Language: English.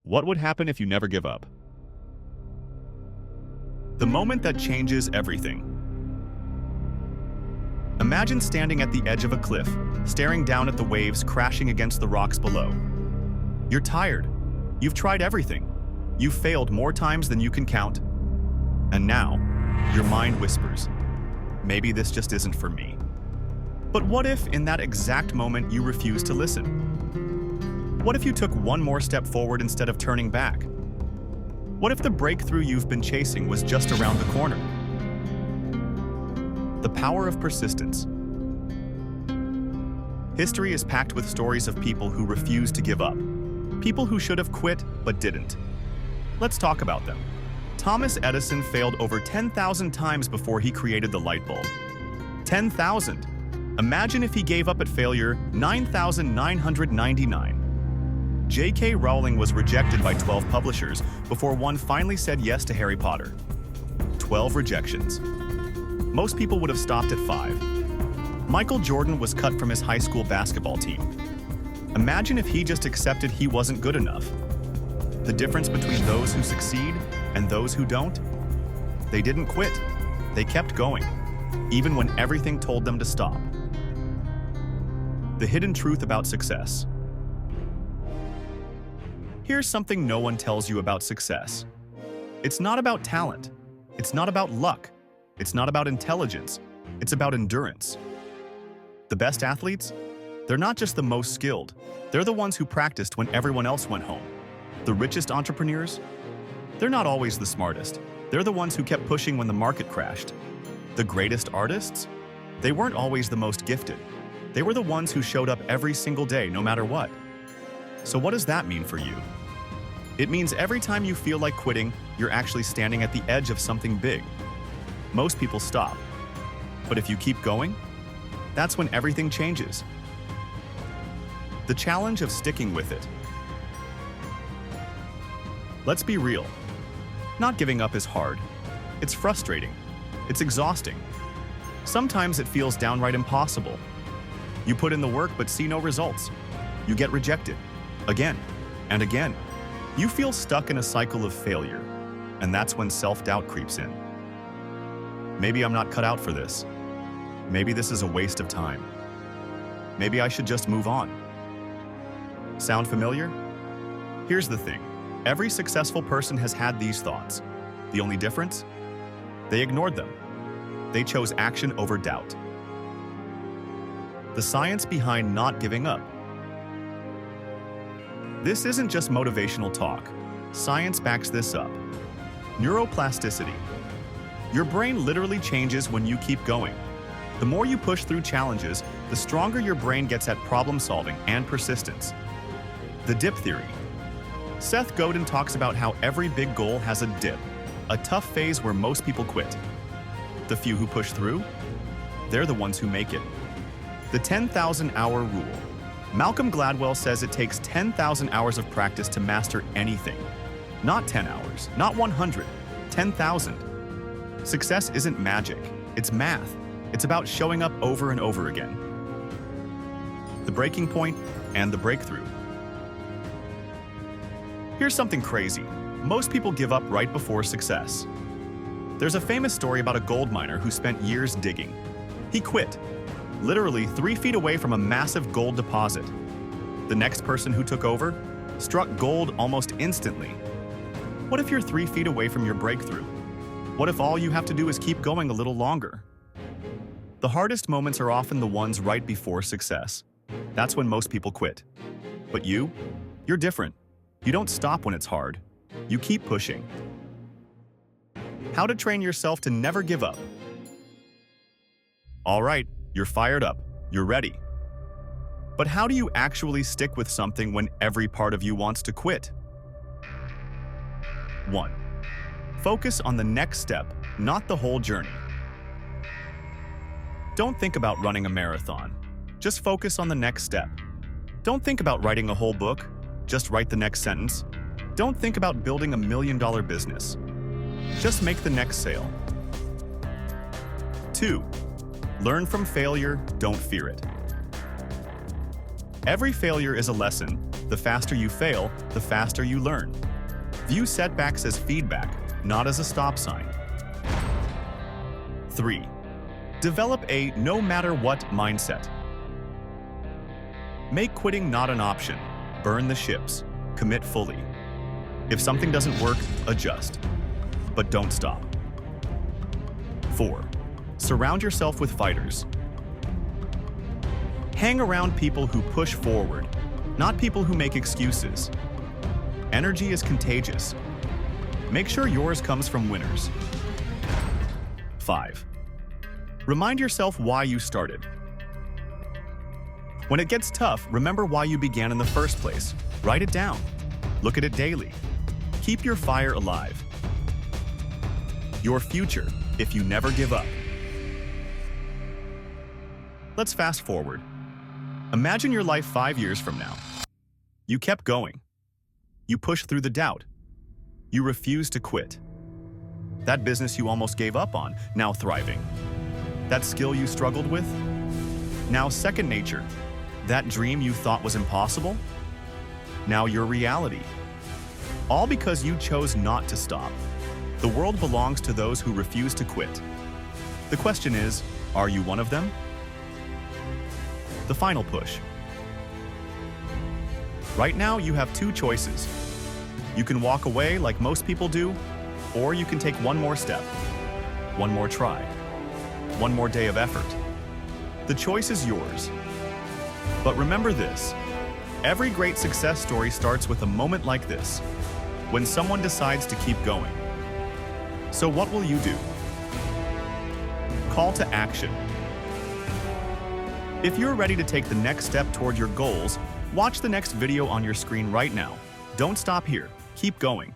What would happen if you never give up? The moment that changes everything. Imagine standing at the edge of a cliff, staring down at the waves crashing against the rocks below. You're tired. You've tried everything. You've failed more times than you can count. And now, your mind whispers, maybe this just isn't for me. But what if, in that exact moment, you refuse to listen? What if you took one more step forward instead of turning back? What if the breakthrough you've been chasing was just around the corner? The power of persistence. History is packed with stories of people who refused to give up. People who should have quit, but didn't. Let's talk about them. Thomas Edison failed over 10,000 times before he created the light bulb. 10,000! Imagine if he gave up at failure 9,999. J.K. Rowling was rejected by 12 publishers before one finally said yes to Harry Potter. 12 rejections. Most people would have stopped at 5. Michael Jordan was cut from his high school basketball team. Imagine if he just accepted he wasn't good enough. The difference between those who succeed and those who don't? They didn't quit. They kept going, even when everything told them to stop. The hidden truth about success. Here's something no one tells you about success. It's not about talent. It's not about luck. It's not about intelligence. It's about endurance. The best athletes? They're not just the most skilled. They're the ones who practiced when everyone else went home. The richest entrepreneurs? They're not always the smartest. They're the ones who kept pushing when the market crashed. The greatest artists? They weren't always the most gifted. They were the ones who showed up every single day, no matter what. So what does that mean for you? It means every time you feel like quitting, you're actually standing at the edge of something big. Most people stop. But if you keep going, that's when everything changes. The challenge of sticking with it. Let's be real. Not giving up is hard. It's frustrating. It's exhausting. Sometimes it feels downright impossible. You put in the work but see no results. You get rejected. Again and again. You feel stuck in a cycle of failure, and that's when self-doubt creeps in. Maybe I'm not cut out for this. Maybe this is a waste of time. Maybe I should just move on. Sound familiar? Here's the thing. Every successful person has had these thoughts. The only difference? They ignored them. They chose action over doubt. The science behind not giving up. This isn't just motivational talk. Science backs this up. Neuroplasticity. Your brain literally changes when you keep going. The more you push through challenges, the stronger your brain gets at problem solving and persistence. The dip theory. Seth Godin talks about how every big goal has a dip, a tough phase where most people quit. The few who push through? They're the ones who make it. The 10,000-hour rule. Malcolm Gladwell says it takes 10,000 hours of practice to master anything. Not 10 hours, not 100, 10,000. Success isn't magic, it's math. It's about showing up over and over again. The breaking point and the breakthrough. Here's something crazy. Most people give up right before success. There's a famous story about a gold miner who spent years digging. He quit, literally 3 feet away from a massive gold deposit. The next person who took over struck gold almost instantly. What if you're 3 feet away from your breakthrough? What if all you have to do is keep going a little longer? The hardest moments are often the ones right before success. That's when most people quit. But you're different. You don't stop when it's hard. You keep pushing. How to train yourself to never give up. All right, you're fired up. You're ready. But how do you actually stick with something when every part of you wants to quit? 1. Focus on the next step, not the whole journey. Don't think about running a marathon. Just focus on the next step. Don't think about writing a whole book. Just write the next sentence. Don't think about building $1 million business. Just make the next sale. 2. Learn from failure, don't fear it. Every failure is a lesson, The faster you fail, the faster you learn. View setbacks as feedback, not as a stop sign. 3. Develop a no-matter-what mindset. Make quitting not an option. Burn the ships. Commit fully. If something doesn't work, adjust. But don't stop. 4. Surround yourself with fighters. Hang around people who push forward, not people who make excuses. Energy is contagious. Make sure yours comes from winners. 5. Remind yourself why you started. When it gets tough, remember why you began in the first place. Write it down. Look at it daily. Keep your fire alive. Your future, if you never give up. Let's fast forward. Imagine your life 5 years from now. You kept going. You pushed through the doubt. You refused to quit. That business you almost gave up on, now thriving. That skill you struggled with, now second nature. That dream you thought was impossible, now your reality. All because you chose not to stop. The world belongs to those who refuse to quit. The question is, are you one of them? The final push. Right now, you have 2 choices. You can walk away like most people do, or you can take one more step, one more try, one more day of effort. The choice is yours. But remember this, every great success story starts with a moment like this, when someone decides to keep going. So what will you do? Call to action. If you're ready to take the next step toward your goals, watch the next video on your screen right now. Don't stop here. Keep going.